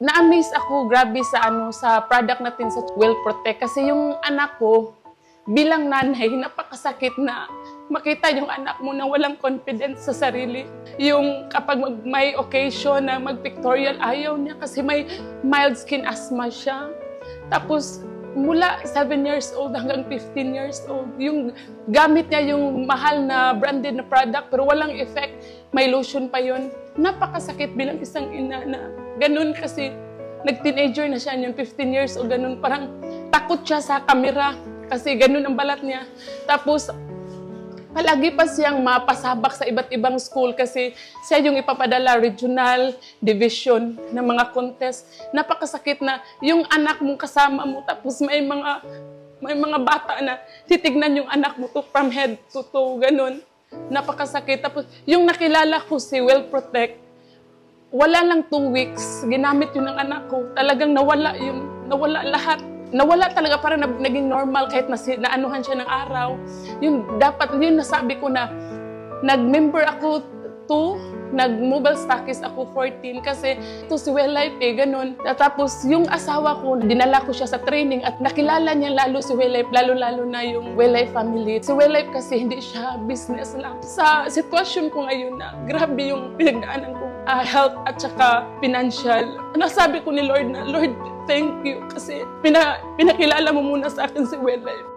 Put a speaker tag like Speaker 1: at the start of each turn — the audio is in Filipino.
Speaker 1: Na-amaze ako, grabe sa product natin sa Well Protect. Kasi yung anak ko, bilang nanay, napakasakit na makita yung anak mo na walang confidence sa sarili. Yung kapag may occasion na mag-pictorial, ayaw niya kasi may mild skin asthma siya. Tapos, mula 7 years old hanggang 15 years old, yung gamit niya yung mahal na branded na product pero walang effect, may lotion pa yun. Napakasakit bilang isang ina na ganun kasi nag-teenager na siya yung 15 years old, ganun. Parang takot siya sa camera kasi ganun ang balat niya. Tapos, palagi pa siyang mapasabak sa iba't ibang school kasi siya yung ipapadala regional division ng mga contest. Napakasakit na yung anak mong kasama mo tapos may mga bata na titignan yung anak mo to from head to toe, ganun. Napakasakit. Tapos yung nakilala ko si Well Protect, wala lang 2 weeks, ginamit yun ng anak ko. Talagang nawala lahat. Nawala talaga, para naging normal kahit naanuhan siya ng araw. Yun nasabi ko na nag-member ako 2, nag-mobile stockist ako 14 kasi ito si Well Life ganun. Tapos yung asawa ko, dinala ko siya sa training at nakilala niya lalo si Well Life, lalo na yung Well Life family. Si Well Life kasi hindi siya business lang. Sa sitwasyon ko ngayon na grabe yung pinagdaanan ko, health at saka financial. Nasabi ko ni Lord na, Lord, thank you kasi pinakilala mo muna sa akin si Well Life.